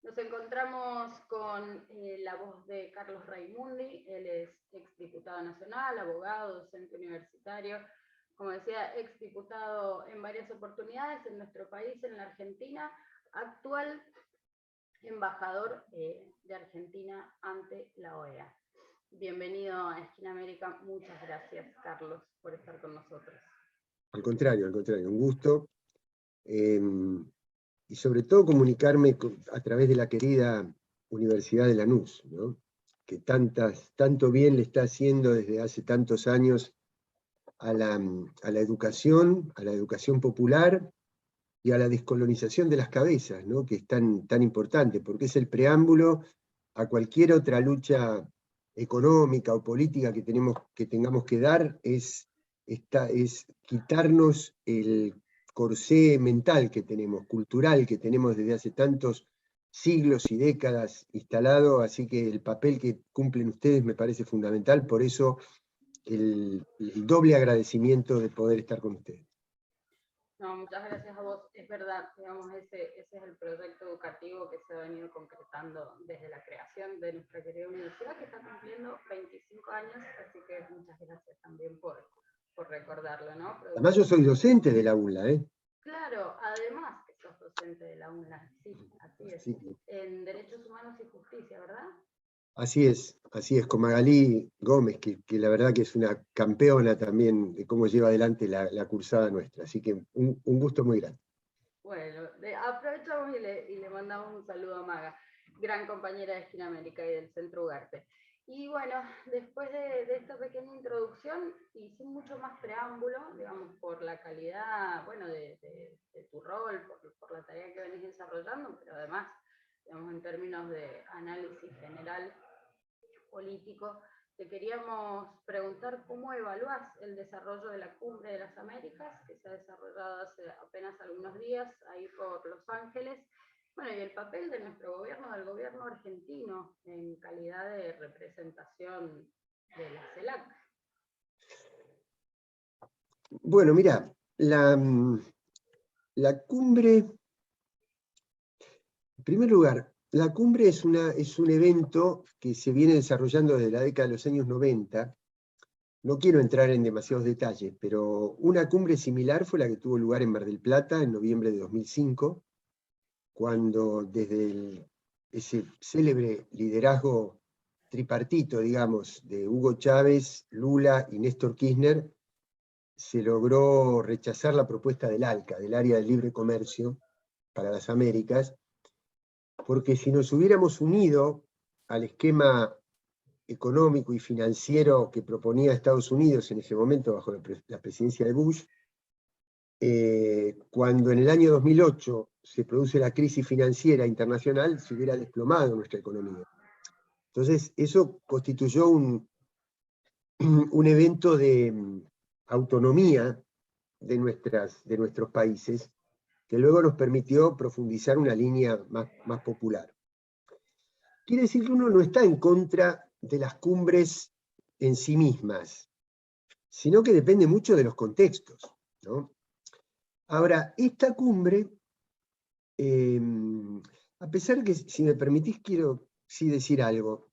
Nos encontramos con la voz de Carlos Raimundi. Él es exdiputado nacional, abogado, docente universitario, como decía, exdiputado en varias oportunidades en nuestro país, en la Argentina, actual embajador de Argentina ante la OEA. Bienvenido a Esquina América. Muchas gracias, Carlos, por estar con nosotros. Al contrario, un gusto. Y sobre todo comunicarme a través de la querida Universidad de Lanús, ¿no? Que tanto bien le está haciendo desde hace tantos años a la educación popular y a la descolonización de las cabezas, ¿no? Que es tan importante, porque es el preámbulo a cualquier otra lucha económica o política que tengamos que dar, es quitarnos el corsé mental que tenemos, cultural que tenemos desde hace tantos siglos y décadas instalado, así que el papel que cumplen ustedes me parece fundamental, por eso el doble agradecimiento de poder estar con ustedes. No, muchas gracias a vos. Es verdad, digamos, ese es el proyecto educativo que se ha venido concretando desde la creación de nuestra querida universidad, que está cumpliendo 25 años, así que muchas gracias también por recordarlo, ¿no? Además yo soy docente de la UNLA, ¿eh? Claro, además que sos docente de la UNLA, sí, así es. Sí. En Derechos Humanos y Justicia, ¿verdad? Así es, con Magalí Gómez, que la verdad que es una campeona también de cómo lleva adelante la cursada nuestra. Así que un gusto muy grande. Bueno, aprovechamos y le mandamos un saludo a Maga, gran compañera de Esquina América y del Centro Ugarte. Y bueno, después de esta pequeña introducción y sin mucho más preámbulo, digamos, por la calidad, bueno, de tu rol, por la tarea que venís desarrollando, pero además, digamos, en términos de análisis general político, te queríamos preguntar cómo evaluás el desarrollo de la Cumbre de las Américas, que se ha desarrollado hace apenas algunos días ahí por Los Ángeles, bueno, y el papel de nuestro gobierno, del gobierno argentino, en calidad de representación de la CELAC. Bueno, mira, la cumbre, en primer lugar, la cumbre es un evento que se viene desarrollando desde la década de los años 90. No quiero entrar en demasiados detalles, pero una cumbre similar fue la que tuvo lugar en Mar del Plata en noviembre de 2005, cuando desde ese célebre liderazgo tripartito, digamos, de Hugo Chávez, Lula y Néstor Kirchner, se logró rechazar la propuesta del ALCA, del Área de Libre Comercio para las Américas, porque si nos hubiéramos unido al esquema económico y financiero que proponía Estados Unidos en ese momento bajo la presidencia de Bush, cuando en el año 2008 se produce la crisis financiera internacional, se hubiera desplomado nuestra economía. Entonces, eso constituyó un evento de autonomía de nuestros países, que luego nos permitió profundizar una línea más popular. Quiere decir que uno no está en contra de las cumbres en sí mismas, sino que depende mucho de los contextos, ¿no? Ahora, esta cumbre, a pesar que, si me permitís, quiero sí decir algo.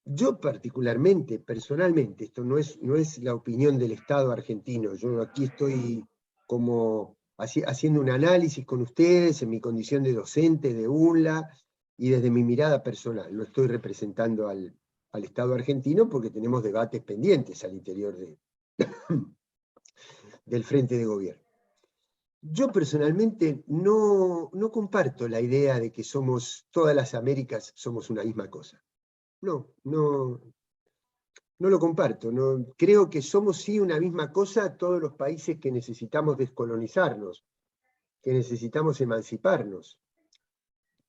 Yo particularmente, personalmente, esto no es la opinión del Estado argentino, yo aquí estoy como haciendo un análisis con ustedes en mi condición de docente de UNLA y desde mi mirada personal. No estoy representando al Estado argentino porque tenemos debates pendientes al interior del frente de gobierno. Yo personalmente no comparto la idea de que todas las Américas somos una misma cosa. No lo comparto. Creo que somos sí una misma cosa todos los países que necesitamos descolonizarnos, que necesitamos emanciparnos.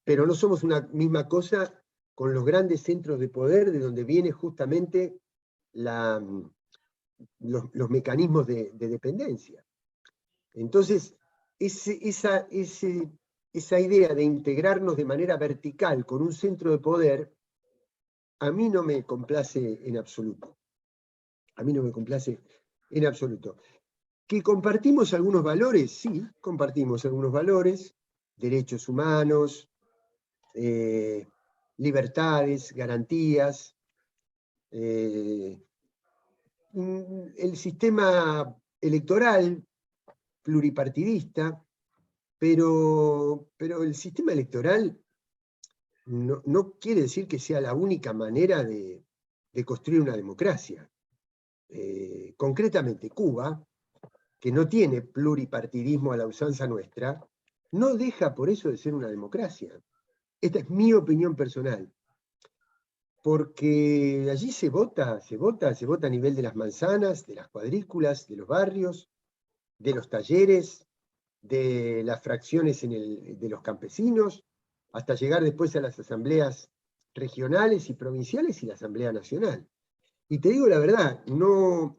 Pero no somos una misma cosa con los grandes centros de poder de donde vienen justamente los mecanismos de dependencia. Entonces, esa idea de integrarnos de manera vertical con un centro de poder, a mí no me complace en absoluto. A mí no me complace en absoluto. ¿Que compartimos algunos valores? Sí, compartimos algunos valores, derechos humanos, libertades, garantías, el sistema electoral pluripartidista, pero el sistema electoral no quiere decir que sea la única manera de construir una democracia. Concretamente, Cuba, que no tiene pluripartidismo a la usanza nuestra, no deja por eso de ser una democracia. Esta es mi opinión personal. Porque allí se vota a nivel de las manzanas, de las cuadrículas, de los barrios, de los talleres, de las fracciones de los campesinos, hasta llegar después a las asambleas regionales y provinciales y la Asamblea Nacional. Y te digo la verdad, no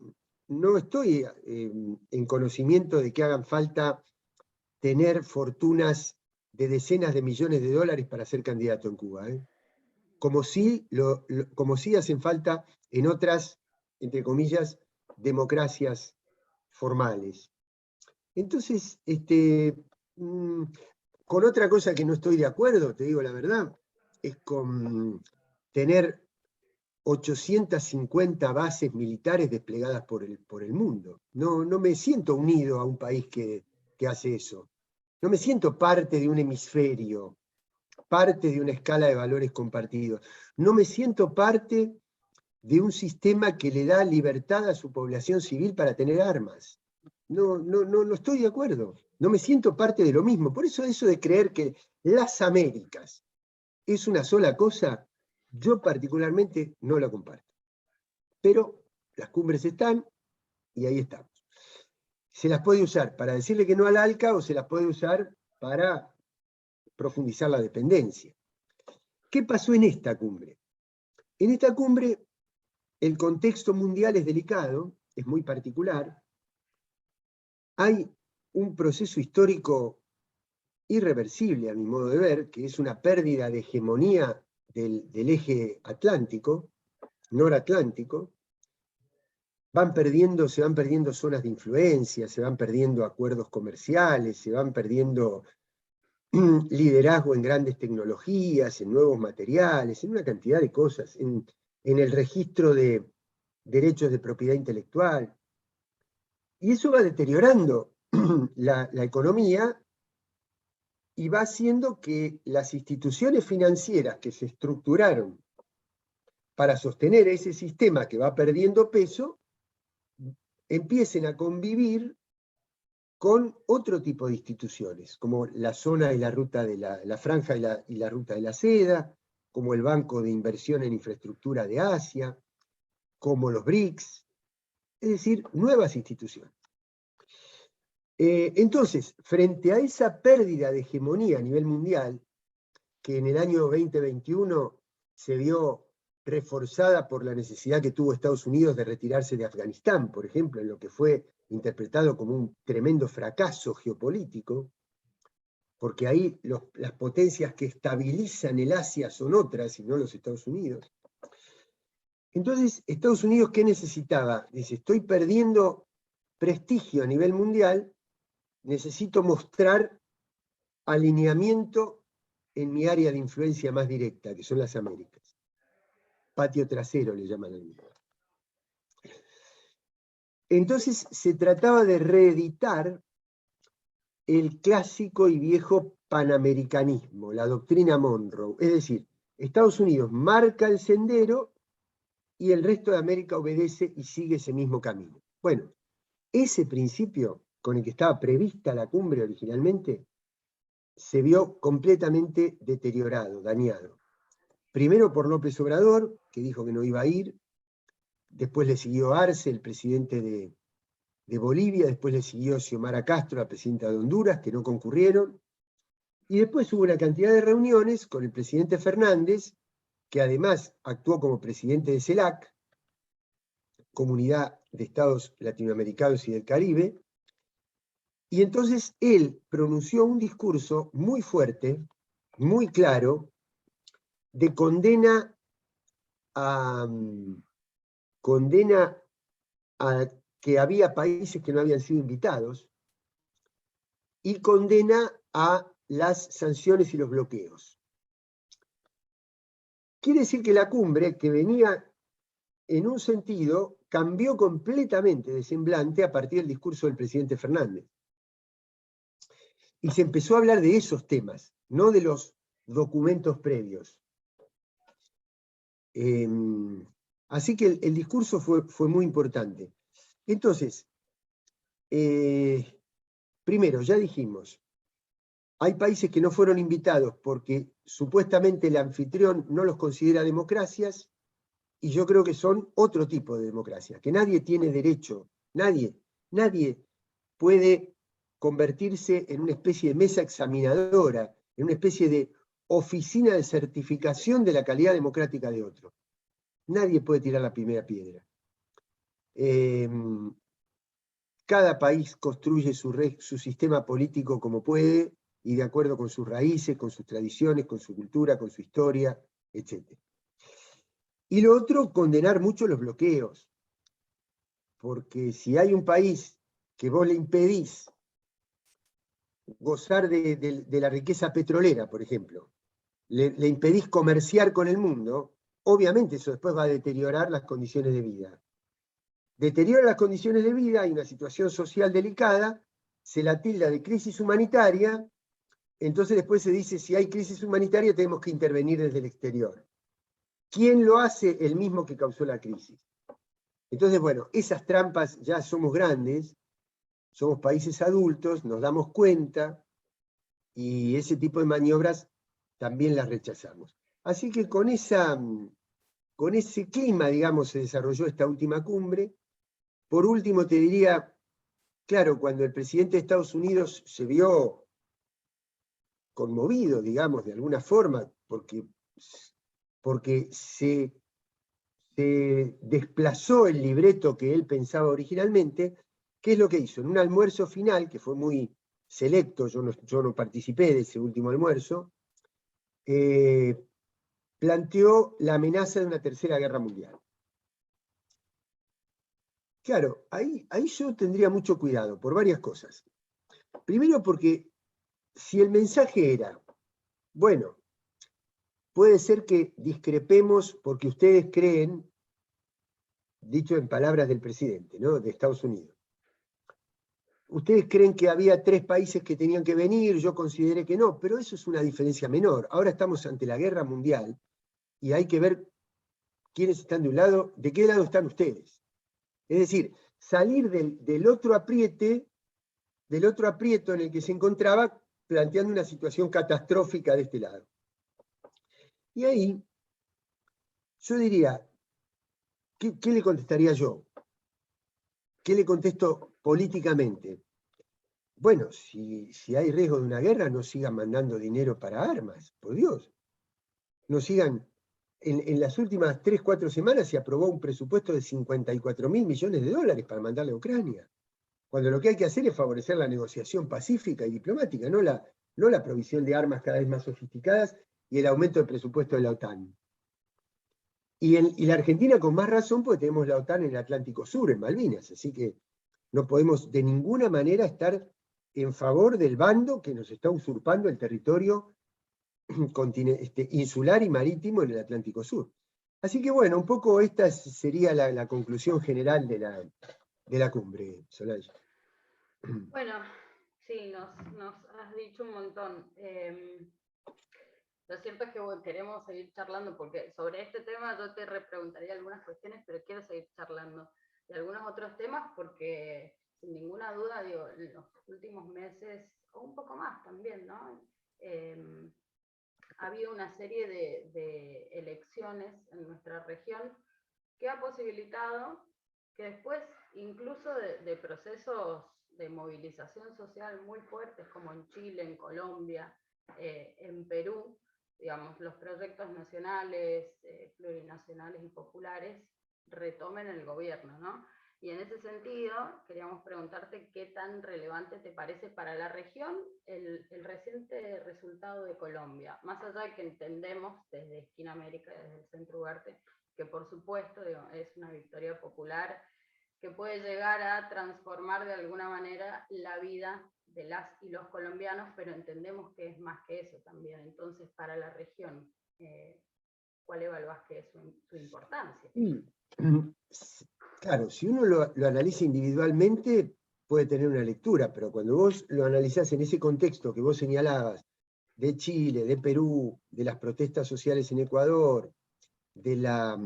estoy en conocimiento de que hagan falta tener fortunas de decenas de millones de dólares para ser candidato en Cuba, como sí hacen falta en otras, entre comillas, democracias formales. Entonces, con otra cosa que no estoy de acuerdo, te digo la verdad, es con tener 850 bases militares desplegadas por el mundo. No me siento unido a un país que hace eso. No me siento parte de un hemisferio, parte de una escala de valores compartidos. No me siento parte de un sistema que le da libertad a su población civil para tener armas. No estoy de acuerdo. No me siento parte de lo mismo. Por eso de creer que las Américas es una sola cosa, yo particularmente no la comparto. Pero las cumbres están y ahí estamos. Se las puede usar para decirle que no al ALCA o se las puede usar para profundizar la dependencia. ¿Qué pasó en esta cumbre? En esta cumbre el contexto mundial es delicado, es muy particular. Hay un proceso histórico irreversible, a mi modo de ver, que es una pérdida de hegemonía del eje atlántico, noratlántico. Se van perdiendo zonas de influencia, se van perdiendo acuerdos comerciales, se van perdiendo liderazgo en grandes tecnologías, en nuevos materiales, en una cantidad de cosas, en el registro de derechos de propiedad intelectual. Y eso va deteriorando la economía y va haciendo que las instituciones financieras que se estructuraron para sostener ese sistema que va perdiendo peso, empiecen a convivir con otro tipo de instituciones, como la zona y la ruta de la franja y la ruta de la seda, como el Banco de Inversión en Infraestructura de Asia, como los BRICS, es decir, nuevas instituciones. Entonces, frente a esa pérdida de hegemonía a nivel mundial, que en el año 2021 se vio reforzada por la necesidad que tuvo Estados Unidos de retirarse de Afganistán, por ejemplo, en lo que fue interpretado como un tremendo fracaso geopolítico, porque ahí las potencias que estabilizan el Asia son otras y no los Estados Unidos. Entonces, Estados Unidos, ¿qué necesitaba? Dice, estoy perdiendo prestigio a nivel mundial, necesito mostrar alineamiento en mi área de influencia más directa, que son las Américas. Patio trasero le llaman al mismo. Entonces se trataba de reeditar el clásico y viejo panamericanismo, la doctrina Monroe. Es decir, Estados Unidos marca el sendero y el resto de América obedece y sigue ese mismo camino. Bueno, ese principio con el que estaba prevista la cumbre originalmente se vio completamente deteriorado, dañado. Primero por López Obrador, que dijo que no iba a ir, después le siguió Arce, el presidente de Bolivia, después le siguió Xiomara Castro, la presidenta de Honduras, que no concurrieron, y después hubo una cantidad de reuniones con el presidente Fernández, que además actuó como presidente de CELAC, Comunidad de Estados Latinoamericanos y del Caribe, y entonces él pronunció un discurso muy fuerte, muy claro, de condena a que había países que no habían sido invitados y condena a las sanciones y los bloqueos. Quiere decir que la cumbre, que venía en un sentido, cambió completamente de semblante a partir del discurso del presidente Fernández. Y se empezó a hablar de esos temas, no de los documentos previos. Así que el discurso fue muy importante. Entonces, primero, ya dijimos, hay países que no fueron invitados porque supuestamente el anfitrión no los considera democracias, y yo creo que son otro tipo de democracia, que nadie tiene derecho, nadie puede convertirse en una especie de mesa examinadora, en una especie de oficina de certificación de la calidad democrática de otro. Nadie puede tirar la primera piedra. Cada país construye su sistema político como puede y de acuerdo con sus raíces, con sus tradiciones, con su cultura, con su historia, etc. Y lo otro, condenar mucho los bloqueos, porque si hay un país que vos le impedís gozar de la riqueza petrolera, por ejemplo, le impedís comerciar con el mundo, obviamente eso después va a deteriorar las condiciones de vida. Deteriora las condiciones de vida, hay una situación social delicada, se la tilda de crisis humanitaria, entonces después se dice, si hay crisis humanitaria tenemos que intervenir desde el exterior. ¿Quién lo hace? El mismo que causó la crisis. Entonces, bueno, esas trampas ya somos grandes, somos países adultos, nos damos cuenta, y ese tipo de maniobras también las rechazamos. Así que con ese clima, digamos, se desarrolló esta última cumbre. Por último, te diría, claro, cuando el presidente de Estados Unidos se vio conmovido, digamos, de alguna forma, porque se desplazó el libreto que él pensaba originalmente, ¿qué es lo que hizo? En un almuerzo final, que fue muy selecto, yo no participé de ese último almuerzo, planteó la amenaza de una tercera guerra mundial. Claro, ahí yo tendría mucho cuidado por varias cosas. Primero porque si el mensaje era, bueno, puede ser que discrepemos porque ustedes creen, dicho en palabras del presidente, ¿no?, de Estados Unidos, ustedes creen que había 3 países que tenían que venir, yo consideré que no, pero eso es una diferencia menor. Ahora estamos ante la guerra mundial y hay que ver quiénes están de un lado, de qué lado están ustedes. Es decir, salir del otro aprieto en el que se encontraba, planteando una situación catastrófica de este lado. Y ahí, yo diría, ¿qué le contestaría yo? ¿Qué le contesto políticamente? Bueno, si hay riesgo de una guerra, no sigan mandando dinero para armas, por Dios. No sigan. En las últimas 3, 4 semanas se aprobó un presupuesto de 54.000 millones de dólares para mandarle a Ucrania, cuando lo que hay que hacer es favorecer la negociación pacífica y diplomática, no la provisión de armas cada vez más sofisticadas y el aumento del presupuesto de la OTAN. Y la Argentina con más razón, porque tenemos la OTAN en el Atlántico Sur, en Malvinas, así que no podemos de ninguna manera estar en favor del bando que nos está usurpando el territorio insular y marítimo en el Atlántico Sur. Así que bueno, un poco esta sería la conclusión general de la cumbre, Soraya. Bueno, sí, nos has dicho un montón. Lo cierto es que bueno, queremos seguir charlando porque sobre este tema yo te repreguntaría algunas cuestiones, pero quiero seguir charlando de algunos otros temas porque sin ninguna duda, digo, en los últimos meses, o un poco más también, ¿no? Ha habido una serie de elecciones en nuestra región que ha posibilitado que después, incluso de procesos de movilización social muy fuertes, como en Chile, en Colombia, en Perú, digamos, los proyectos nacionales, plurinacionales y populares retomen el gobierno, ¿no? Y en ese sentido, queríamos preguntarte qué tan relevante te parece para la región el reciente resultado de Colombia, más allá de que entendemos desde Esquina América, desde el Centro Ugarte, que por supuesto digo, es una victoria popular que puede llegar a transformar de alguna manera la vida de las y los colombianos, pero entendemos que es más que eso también. Entonces, para la región, ¿cuál evaluás que es su importancia? Y, claro, si uno lo analiza individualmente, puede tener una lectura, pero cuando vos lo analizás en ese contexto que vos señalabas, de Chile, de Perú, de las protestas sociales en Ecuador, de la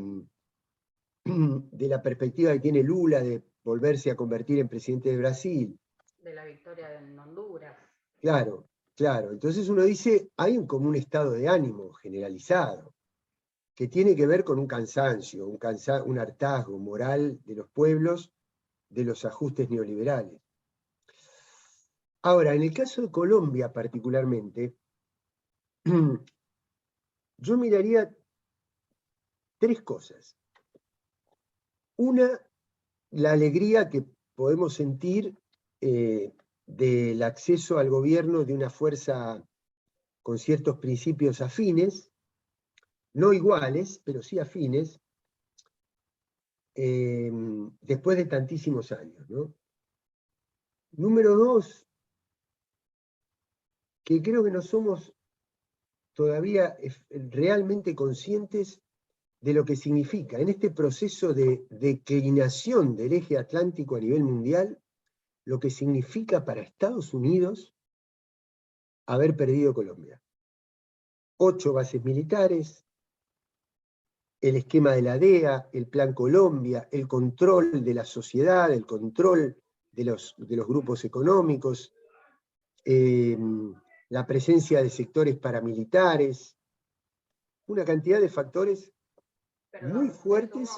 perspectiva que tiene Lula de volverse a convertir en presidente de Brasil. De la victoria en Honduras. Claro, claro. Entonces uno dice, hay como un estado de ánimo generalizado, que tiene que ver con un cansancio, un hartazgo moral de los pueblos de los ajustes neoliberales. Ahora, en el caso de Colombia particularmente, yo miraría tres cosas. Una, la alegría que podemos sentir del acceso al gobierno de una fuerza con ciertos principios afines, no iguales, pero sí afines, después de tantísimos años, ¿no? Número dos, que creo que no somos todavía realmente conscientes de lo que significa en este proceso de declinación del eje atlántico a nivel mundial, lo que significa para Estados Unidos haber perdido Colombia. 8 bases militares, el esquema de la DEA, el Plan Colombia, el control de la sociedad, el control de los grupos económicos, la presencia de sectores paramilitares, una cantidad de factores muy fuertes.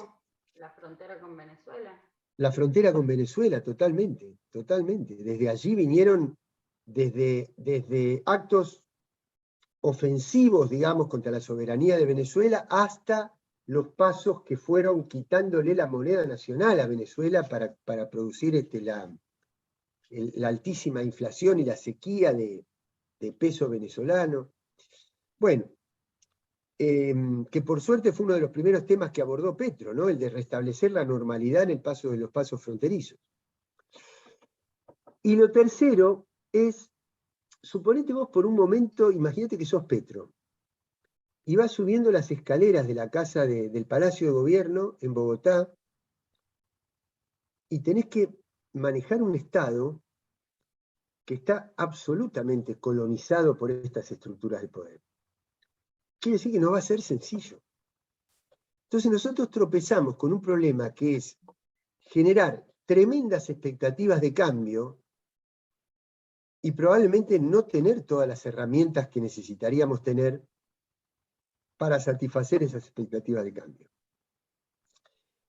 La frontera con Venezuela. La frontera con Venezuela, totalmente, totalmente. Desde allí vinieron, desde actos ofensivos, digamos, contra la soberanía de Venezuela, hasta los pasos que fueron quitándole la moneda nacional a Venezuela para producir la altísima inflación y la sequía de peso venezolano. Bueno, que por suerte fue uno de los primeros temas que abordó Petro, ¿no? El de restablecer la normalidad en el paso de los pasos fronterizos. Y lo tercero es, suponete vos por un momento, imagínate que sos Petro, y vas subiendo las escaleras de la casa del Palacio de Gobierno en Bogotá, y tenés que manejar un Estado que está absolutamente colonizado por estas estructuras de poder. Quiere decir que no va a ser sencillo. Entonces nosotros tropezamos con un problema que es generar tremendas expectativas de cambio y probablemente no tener todas las herramientas que necesitaríamos tener para satisfacer esas expectativas de cambio.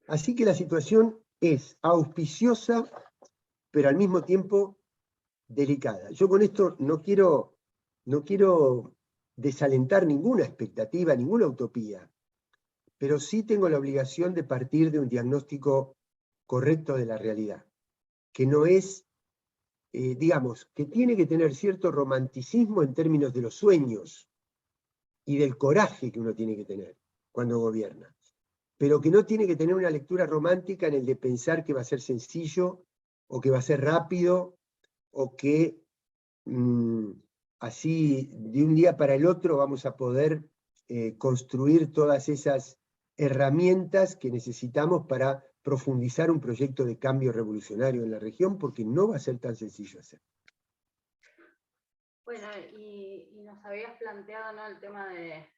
Así que la situación es auspiciosa, pero al mismo tiempo delicada. Yo con esto no quiero desalentar ninguna expectativa, ninguna utopía, pero sí tengo la obligación de partir de un diagnóstico correcto de la realidad, que no es, digamos, que tiene que tener cierto romanticismo en términos de los sueños y del coraje que uno tiene que tener cuando gobierna, pero que no tiene que tener una lectura romántica en el de pensar que va a ser sencillo, o que va a ser rápido, o que así de un día para el otro vamos a poder construir todas esas herramientas que necesitamos para profundizar un proyecto de cambio revolucionario en la región, porque no va a ser tan sencillo hacer. Bueno, y nos habías planteado, ¿no?, el tema de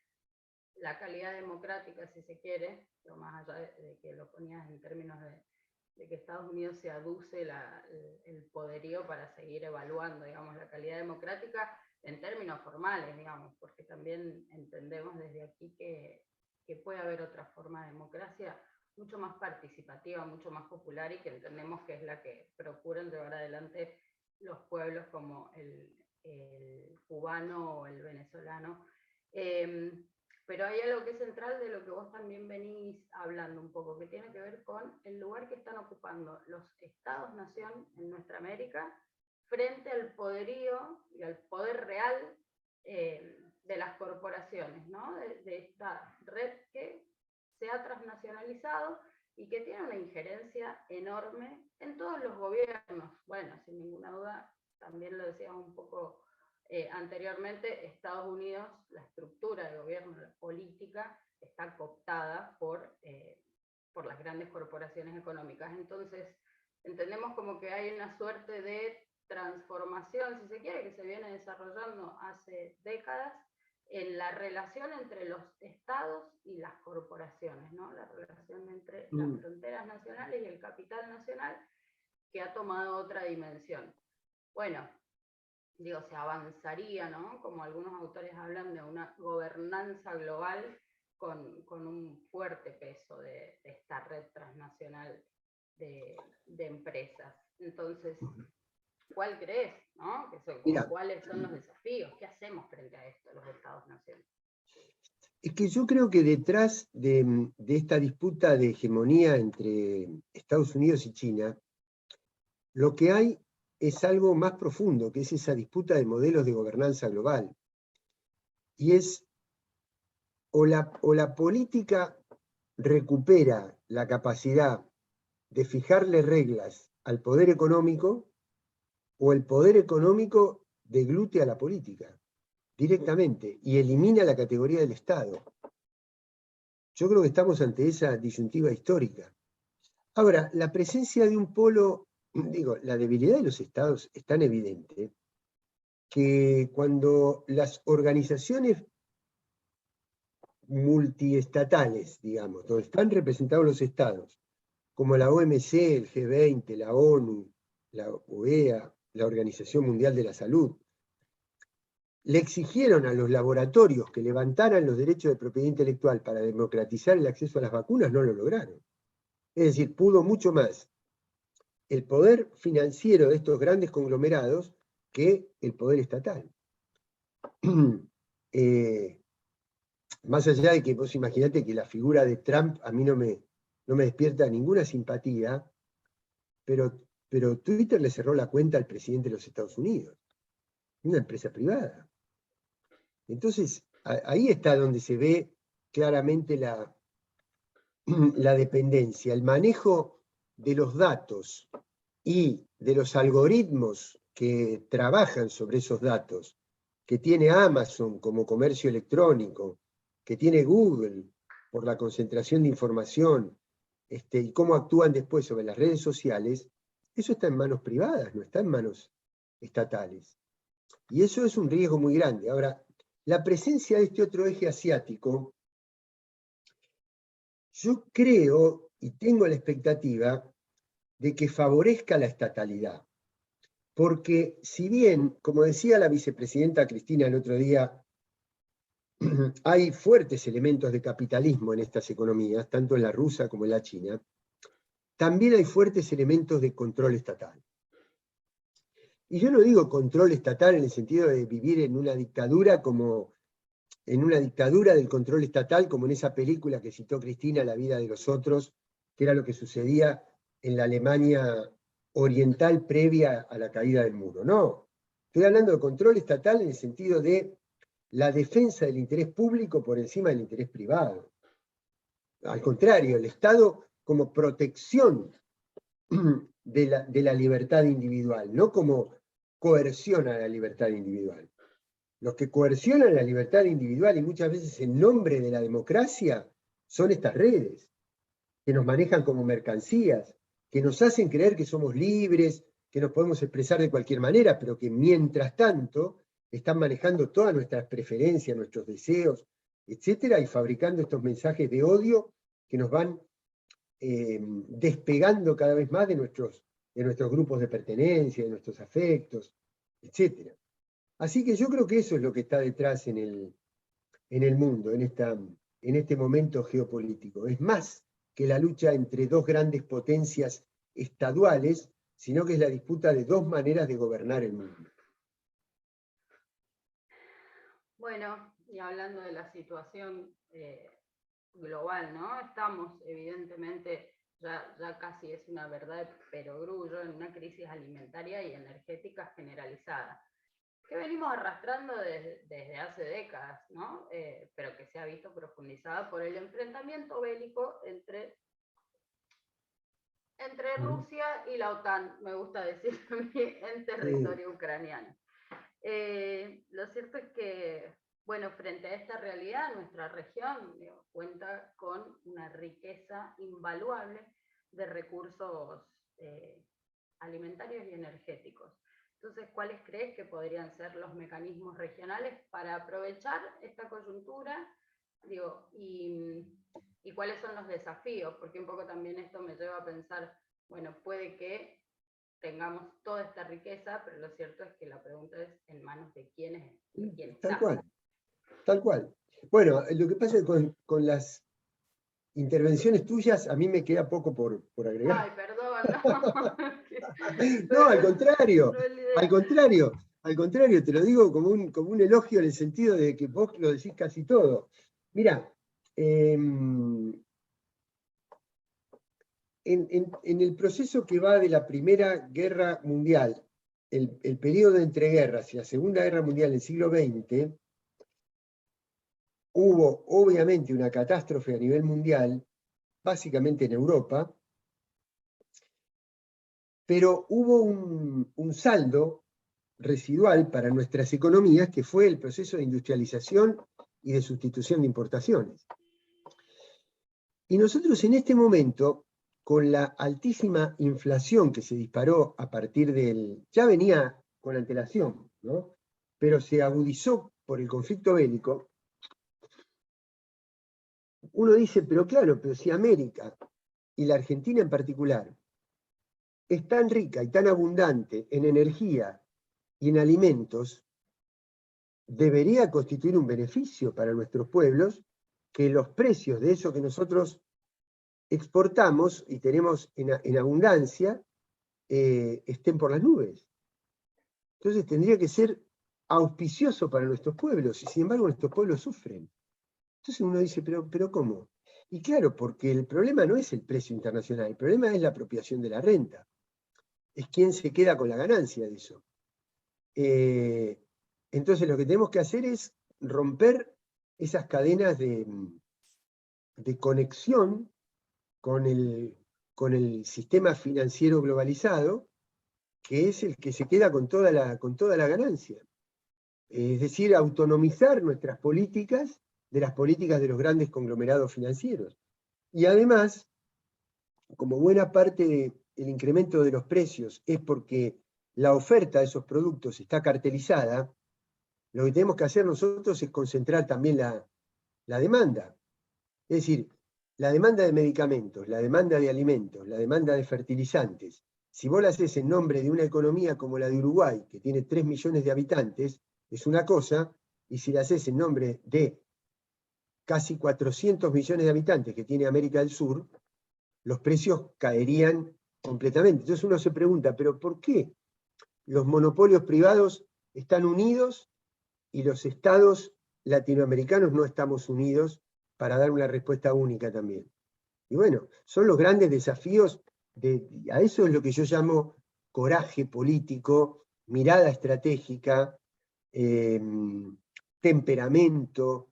la calidad democrática, si se quiere, pero más allá de que lo ponías en términos de que Estados Unidos se aduce el poderío para seguir evaluando, digamos, la calidad democrática en términos formales, digamos, porque también entendemos desde aquí que puede haber otra forma de democracia mucho más participativa, mucho más popular, y que entendemos que es la que procuran llevar adelante los pueblos como el cubano o el venezolano. Pero hay algo que es central de lo que vos también venís hablando un poco, que tiene que ver con el lugar que están ocupando los estados-nación en nuestra América frente al poderío y al poder real de las corporaciones, ¿no? De esta red que se ha transnacionalizado y que tiene una injerencia enorme en todos los gobiernos. Bueno, sin ninguna duda, también lo decíamos un poco Anteriormente, Estados Unidos, la estructura de gobierno, la política, está cooptada por las grandes corporaciones económicas. Entonces, entendemos como que hay una suerte de transformación, si se quiere, que se viene desarrollando hace décadas en la relación entre los estados y las corporaciones, ¿no? La relación entre las fronteras nacionales y el capital nacional, que ha tomado otra dimensión. Bueno, digo, se avanzaría, ¿no? Como algunos autores hablan de una gobernanza global con un fuerte peso de esta red transnacional de empresas. Entonces, ¿cuál crees, no? Mira, ¿Cuáles son los desafíos? ¿Qué hacemos frente a esto, los Estados-naciones? es que yo creo que detrás de esta disputa de hegemonía entre Estados Unidos y China, lo que hay es algo más profundo, que es esa disputa de modelos de gobernanza global. Y es o la política recupera la capacidad de fijarle reglas al poder económico, o el poder económico deglute a la política directamente y elimina la categoría del Estado. Yo creo que estamos ante esa disyuntiva histórica. Ahora, la presencia de un polo, digo, la debilidad de los estados es tan evidente que cuando las organizaciones multiestatales, digamos, donde están representados los estados, como la OMC, el G20, la ONU, la OEA, la Organización Mundial de la Salud, le exigieron a los laboratorios que levantaran los derechos de propiedad intelectual para democratizar el acceso a las vacunas, no lo lograron. Es decir, pudo mucho más el poder financiero de estos grandes conglomerados que el poder estatal. Más allá de que vos imaginate que la figura de Trump a mí no me despierta ninguna simpatía, pero Twitter le cerró la cuenta al presidente de los Estados Unidos, una empresa privada. Entonces, ahí está donde se ve claramente la dependencia, el manejo de los datos y de los algoritmos que trabajan sobre esos datos, que tiene Amazon como comercio electrónico, que tiene Google por la concentración de información, y cómo actúan después sobre las redes sociales, eso está en manos privadas, no está en manos estatales. Y eso es un riesgo muy grande. Ahora, la presencia de este otro eje asiático, yo creo y tengo la expectativa de que favorezca la estatalidad. Porque si bien, como decía la vicepresidenta Cristina el otro día, hay fuertes elementos de capitalismo en estas economías, tanto en la rusa como en la china, también hay fuertes elementos de control estatal. Y yo no digo control estatal en el sentido de vivir en una dictadura del control estatal, como en esa película que citó Cristina, La vida de los otros, que era lo que sucedía en la Alemania oriental previa a la caída del muro. No, estoy hablando de control estatal en el sentido de la defensa del interés público por encima del interés privado. Al contrario, el Estado como protección de la libertad individual, no como coerción a la libertad individual. Los que coercionan la libertad individual y muchas veces en nombre de la democracia son estas redes, que nos manejan como mercancías, que nos hacen creer que somos libres, que nos podemos expresar de cualquier manera, pero que mientras tanto están manejando todas nuestras preferencias, nuestros deseos, etcétera, y fabricando estos mensajes de odio que nos van despegando cada vez más de nuestros grupos de pertenencia, de nuestros afectos, etcétera. Así que yo creo que eso es lo que está detrás en el mundo, en este momento geopolítico. Es más que la lucha entre dos grandes potencias estaduales, sino que es la disputa de dos maneras de gobernar el mundo. Bueno, y hablando de la situación global, ¿no? Estamos evidentemente, ya casi es una verdad de perogrullo, en una crisis alimentaria y energética generalizada, que venimos arrastrando desde hace décadas, ¿no? Pero que se ha visto profundizada por el enfrentamiento bélico entre Rusia y la OTAN, me gusta decir, en territorio ucraniano. Lo cierto es que, bueno, frente a esta realidad, nuestra región cuenta con una riqueza invaluable de recursos alimentarios y energéticos. Entonces, ¿cuáles crees que podrían ser los mecanismos regionales para aprovechar esta coyuntura? Digo, y cuáles son los desafíos, porque un poco también esto me lleva a pensar, bueno, puede que tengamos toda esta riqueza, pero lo cierto es que la pregunta es en manos de quién Tal está. cual, tal cual. Bueno, lo que pasa es que con las intervenciones tuyas a mí me queda poco por agregar. Ay, perdón, no. No, al Pero contrario, no es la al idea. contrario, al contrario, te lo digo como un elogio en el sentido de que vos lo decís casi todo. Mira, en el proceso que va de la Primera Guerra Mundial, el periodo de entreguerras y la Segunda Guerra Mundial del siglo XX, hubo obviamente una catástrofe a nivel mundial, básicamente en Europa, pero hubo un saldo residual para nuestras economías que fue el proceso de industrialización y de sustitución de importaciones. Y nosotros en este momento, con la altísima inflación que se disparó a partir del... ya venía con antelación, ¿no? Pero se agudizó por el conflicto bélico, uno dice, pero claro, pero si América, y la Argentina en particular, es tan rica y tan abundante en energía y en alimentos, debería constituir un beneficio para nuestros pueblos que los precios de eso que nosotros exportamos y tenemos en abundancia estén por las nubes. Entonces tendría que ser auspicioso para nuestros pueblos y sin embargo nuestros pueblos sufren. Entonces uno dice, pero ¿cómo? Y claro, porque el problema no es el precio internacional, el problema es la apropiación de la renta. Es quién se queda con la ganancia de eso. Entonces lo que tenemos que hacer es romper esas cadenas de conexión con el sistema financiero globalizado, que es el que se queda con toda la ganancia. Es decir, autonomizar nuestras políticas de las políticas de los grandes conglomerados financieros. Y además, como buena parte del incremento de los precios es porque la oferta de esos productos está cartelizada, lo que tenemos que hacer nosotros es concentrar también la demanda. Es decir, la demanda de medicamentos, la demanda de alimentos, la demanda de fertilizantes, si vos la haces en nombre de una economía como la de Uruguay, que tiene 3 millones de habitantes, es una cosa, y si la haces en nombre de casi 400 millones de habitantes que tiene América del Sur, los precios caerían completamente. Entonces uno se pregunta, ¿pero por qué los monopolios privados están unidos y los estados latinoamericanos no estamos unidos para dar una respuesta única también? Y bueno, son los grandes desafíos, a eso es lo que yo llamo coraje político, mirada estratégica, temperamento,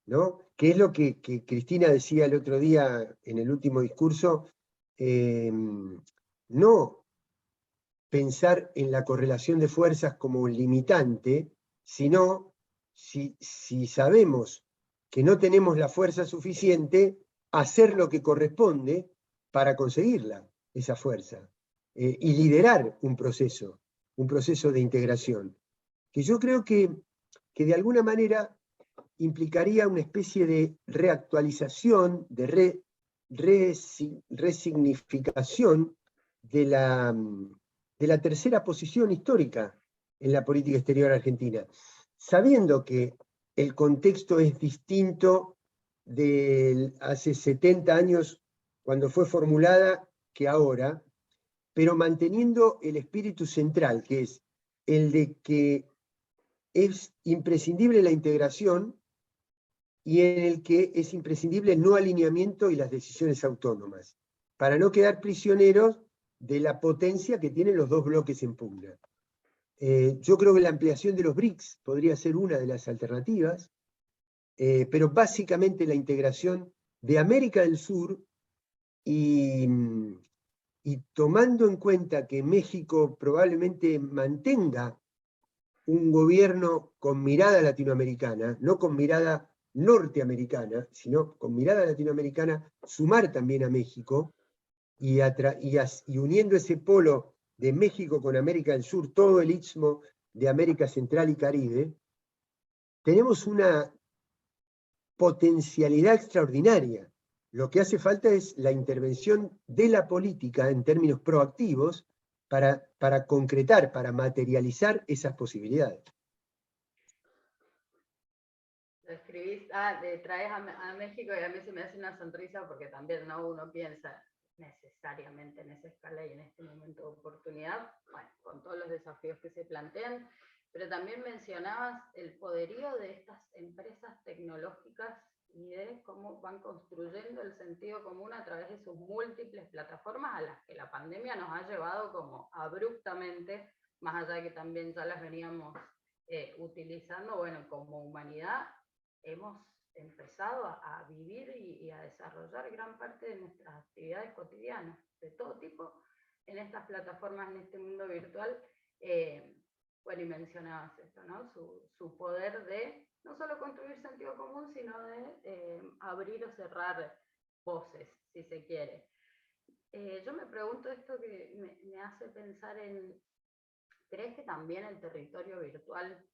¿no? Que es lo que Cristina decía el otro día en el último discurso, no pensar en la correlación de fuerzas como un limitante, sino si sabemos que no tenemos la fuerza suficiente, hacer lo que corresponde para conseguirla, esa fuerza, y liderar un proceso de integración, que yo creo que de alguna manera implicaría una especie de reactualización, de resignificación de la tercera posición histórica en la política exterior argentina, sabiendo que el contexto es distinto de hace 70 años cuando fue formulada que ahora, pero manteniendo el espíritu central, que es el de que es imprescindible la integración y en el que es imprescindible el no alineamiento y las decisiones autónomas, para no quedar prisioneros de la potencia que tienen los dos bloques en pugna. Yo creo que la ampliación de los BRICS podría ser una de las alternativas, pero básicamente la integración de América del Sur y tomando en cuenta que México probablemente mantenga un gobierno con mirada latinoamericana, no con mirada norteamericana, sino con mirada latinoamericana, sumar también a México y uniendo ese polo de México con América del Sur, todo el istmo de América Central y Caribe, tenemos una potencialidad extraordinaria. Lo que hace falta es la intervención de la política en términos proactivos para concretar, para materializar esas posibilidades. Lo escribís, traes a México y a mí se me hace una sonrisa porque también no uno piensa necesariamente en esa escala y en este momento de oportunidad, bueno, con todos los desafíos que se plantean, pero también mencionabas el poderío de estas empresas tecnológicas y de cómo van construyendo el sentido común a través de sus múltiples plataformas a las que la pandemia nos ha llevado como abruptamente, más allá de que también ya las veníamos utilizando, bueno, como humanidad hemos empezado a vivir y a desarrollar gran parte de nuestras actividades cotidianas, de todo tipo, en estas plataformas, en este mundo virtual. Bueno, y mencionabas esto, ¿no? Su poder de no solo construir sentido común, sino de abrir o cerrar voces, si se quiere. Yo me pregunto esto que me hace pensar en, ¿crees que también el territorio virtual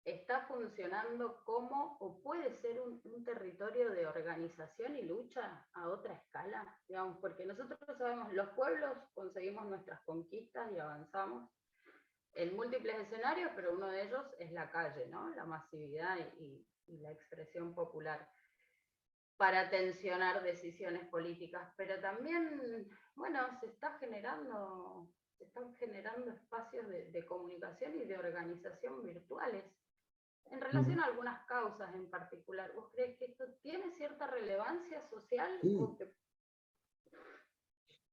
está funcionando como, o puede ser un territorio de organización y lucha a otra escala? Digamos, porque nosotros sabemos, los pueblos conseguimos nuestras conquistas y avanzamos en múltiples escenarios, pero uno de ellos es la calle, ¿no? La masividad y la expresión popular para tensionar decisiones políticas, pero también, bueno, se están generando espacios de comunicación y de organización virtuales en relación a algunas causas en particular. ¿Vos crees que esto tiene cierta relevancia social? Sí. ¿O que...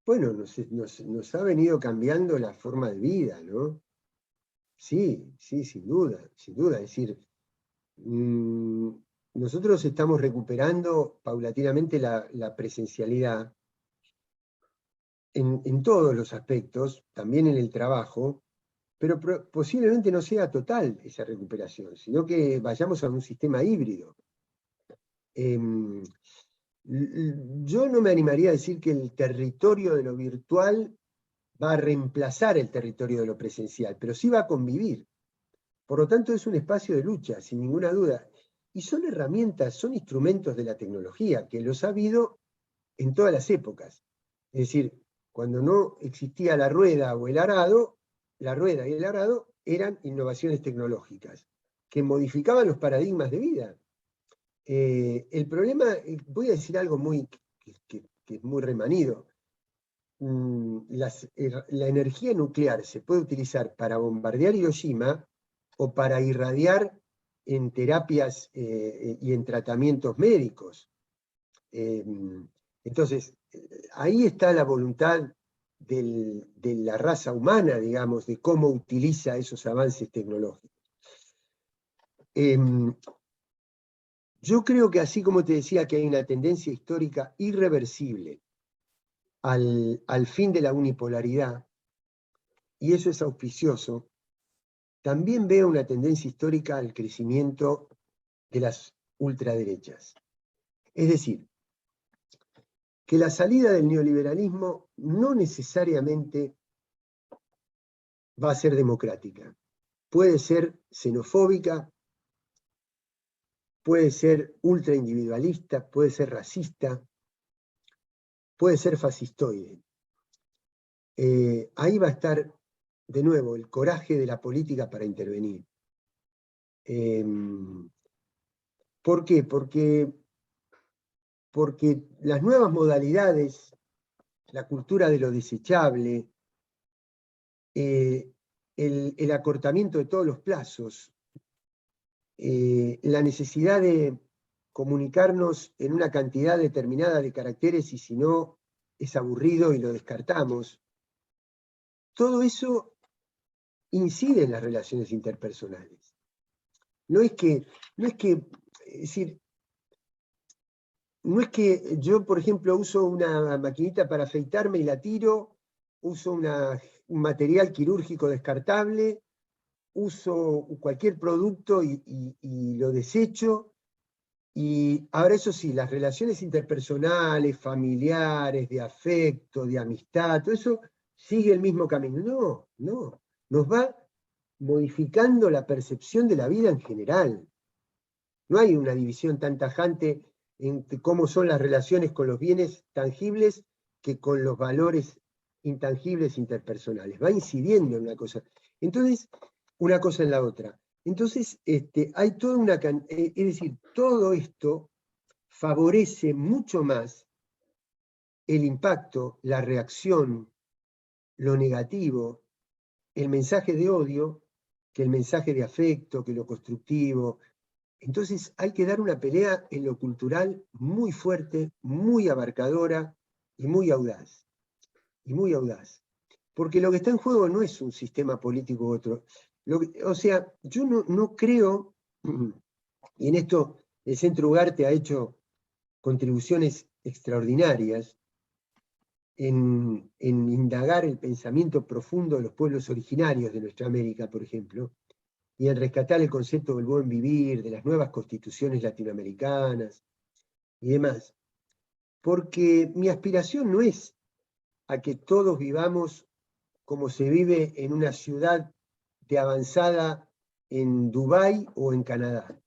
Bueno, nos ha venido cambiando la forma de vida, ¿no? Sí, sí, sin duda, sin duda. Es decir, nosotros estamos recuperando paulatinamente la presencialidad en todos los aspectos, también en el trabajo, pero posiblemente no sea total esa recuperación, sino que vayamos a un sistema híbrido. Yo no me animaría a decir que el territorio de lo virtual va a reemplazar el territorio de lo presencial, pero sí va a convivir. Por lo tanto, es un espacio de lucha, sin ninguna duda. Y son herramientas, son instrumentos de la tecnología, que los ha habido en todas las épocas. Es decir, cuando no existía la rueda o el arado, la rueda y el arado eran innovaciones tecnológicas que modificaban los paradigmas de vida. El problema, voy a decir algo que es muy remanido. La energía nuclear se puede utilizar para bombardear Hiroshima o para irradiar en terapias y en tratamientos médicos. Entonces, ahí está la voluntad de la raza humana, digamos, de cómo utiliza esos avances tecnológicos. Yo creo que así como te decía que hay una tendencia histórica irreversible al fin de la unipolaridad, y eso es auspicioso, también veo una tendencia histórica al crecimiento de las ultraderechas. Es decir, que la salida del neoliberalismo no necesariamente va a ser democrática. Puede ser xenofóbica, puede ser ultraindividualista, puede ser racista, puede ser fascistoide. Ahí va a estar, de nuevo, el coraje de la política para intervenir. ¿Por qué? Porque las nuevas modalidades, la cultura de lo desechable, el acortamiento de todos los plazos, la necesidad de comunicarnos en una cantidad determinada de caracteres y si no es aburrido y lo descartamos, todo eso incide en las relaciones interpersonales. Es decir, no es que yo, por ejemplo, uso una maquinita para afeitarme y la tiro, uso un material quirúrgico descartable uso cualquier producto y lo desecho. Y ahora eso sí, las relaciones interpersonales, familiares, de afecto, de amistad, todo eso sigue el mismo camino. No, no, nos va modificando la percepción de la vida en general. No hay una división tan tajante entre cómo son las relaciones con los bienes tangibles que con los valores intangibles interpersonales. Va incidiendo en una cosa. Entonces, una cosa en la otra. Entonces, hay toda una... es decir, todo esto favorece mucho más el impacto, la reacción, lo negativo, el mensaje de odio, que el mensaje de afecto, que lo constructivo. Entonces hay que dar una pelea en lo cultural muy fuerte, muy abarcadora y muy audaz. Y muy audaz. Porque lo que está en juego no es un sistema político u otro. O sea, yo no creo, y en esto el Centro Ugarte ha hecho contribuciones extraordinarias en indagar el pensamiento profundo de los pueblos originarios de nuestra América, por ejemplo, y en rescatar el concepto del buen vivir, de las nuevas constituciones latinoamericanas y demás. Porque mi aspiración no es a que todos vivamos como se vive en una ciudad de avanzada en Dubái o en Canadá.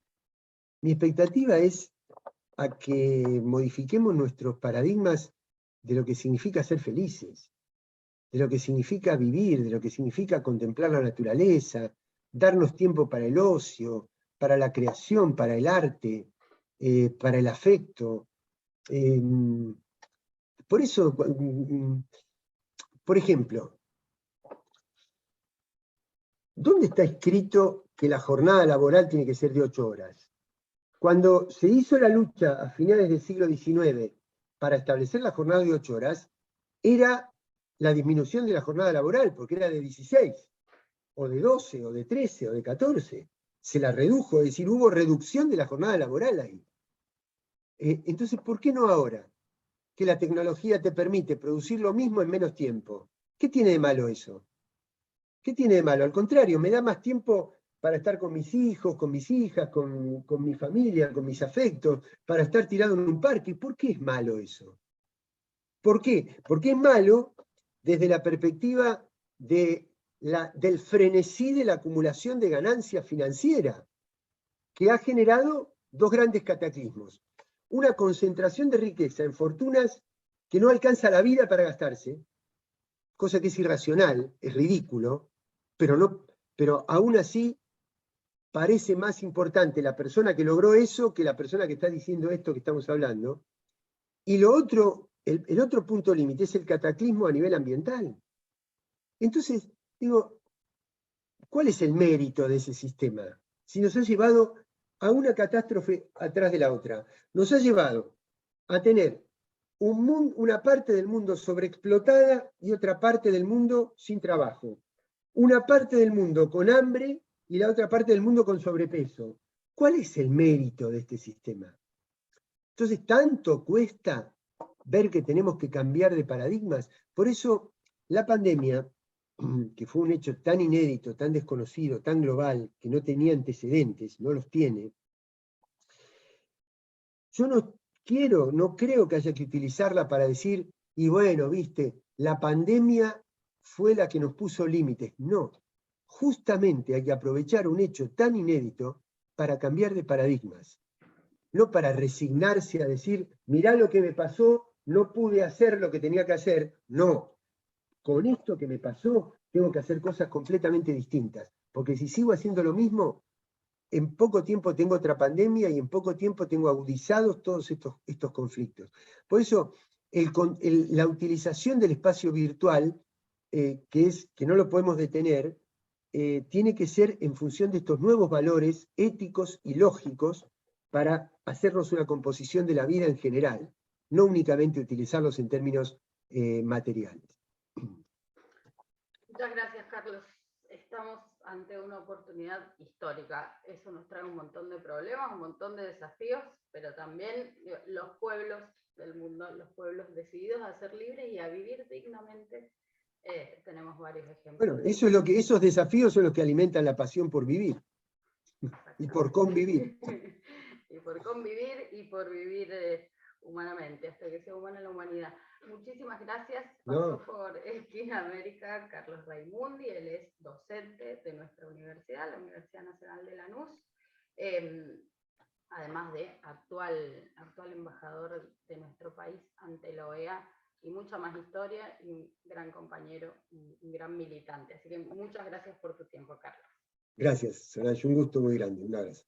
Mi expectativa es a que modifiquemos nuestros paradigmas de lo que significa ser felices, de lo que significa vivir, de lo que significa contemplar la naturaleza, darnos tiempo para el ocio, para la creación, para el arte, para el afecto. Por eso, por ejemplo, ¿dónde está escrito que la jornada laboral tiene que ser de 8 horas? Cuando se hizo la lucha a finales del siglo XIX para establecer la jornada de 8 horas, era la disminución de la jornada laboral, porque era de 16, o de 12, o de 13, o de 14. Se la redujo, es decir, hubo reducción de la jornada laboral ahí. Entonces, ¿por qué no ahora? Que la tecnología te permite producir lo mismo en menos tiempo. ¿Qué tiene de malo eso? ¿Qué tiene de malo? Al contrario, me da más tiempo para estar con mis hijos, con mis hijas, con mi familia, con mis afectos, para estar tirado en un parque. ¿Por qué es malo eso? ¿Por qué? Porque es malo desde la perspectiva del frenesí de la acumulación de ganancia financiera, que ha generado dos grandes cataclismos. Una concentración de riqueza en fortunas que no alcanza la vida para gastarse, cosa que es irracional, es ridículo, pero aún así parece más importante la persona que logró eso que la persona que está diciendo esto que estamos hablando. Y lo otro, el otro punto límite es el cataclismo a nivel ambiental. Entonces, digo, ¿cuál es el mérito de ese sistema? Si nos ha llevado a una catástrofe atrás de la otra, nos ha llevado a tener una parte del mundo sobreexplotada y otra parte del mundo sin trabajo. Una parte del mundo con hambre y la otra parte del mundo con sobrepeso. ¿Cuál es el mérito de este sistema? Entonces, tanto cuesta ver que tenemos que cambiar de paradigmas. Por eso, la pandemia, que fue un hecho tan inédito, tan desconocido, tan global, que no tenía antecedentes, no los tiene, yo no creo que haya que utilizarla para decir, y bueno, viste, la pandemia fue la que nos puso límites. No, justamente hay que aprovechar un hecho tan inédito para cambiar de paradigmas, no para resignarse a decir, mirá lo que me pasó, no pude hacer lo que tenía que hacer. No, con esto que me pasó, tengo que hacer cosas completamente distintas, porque si sigo haciendo lo mismo, en poco tiempo tengo otra pandemia y en poco tiempo tengo agudizados todos estos conflictos. Por eso, la utilización del espacio virtual, que no lo podemos detener, tiene que ser en función de estos nuevos valores éticos y lógicos para hacernos una composición de la vida en general, no únicamente utilizarlos en términos materiales. Muchas gracias, Carlos. Estamos ante una oportunidad histórica. Eso nos trae un montón de problemas, un montón de desafíos, pero también los pueblos del mundo, los pueblos decididos a ser libres y a vivir dignamente tenemos varios ejemplos. Bueno, eso es esos desafíos son los que alimentan la pasión por vivir y por convivir. Y por convivir y por vivir humanamente, hasta que sea humana la humanidad. Muchísimas gracias. Pasó por Esquina América Carlos Raimundi, él es docente de nuestra universidad, la Universidad Nacional de Lanús, además de actual embajador de nuestro país ante la OEA, y mucha más historia, y un gran compañero, un gran militante. Así que muchas gracias por tu tiempo, Carlos. Gracias, Solange, un gusto muy grande. Un abrazo.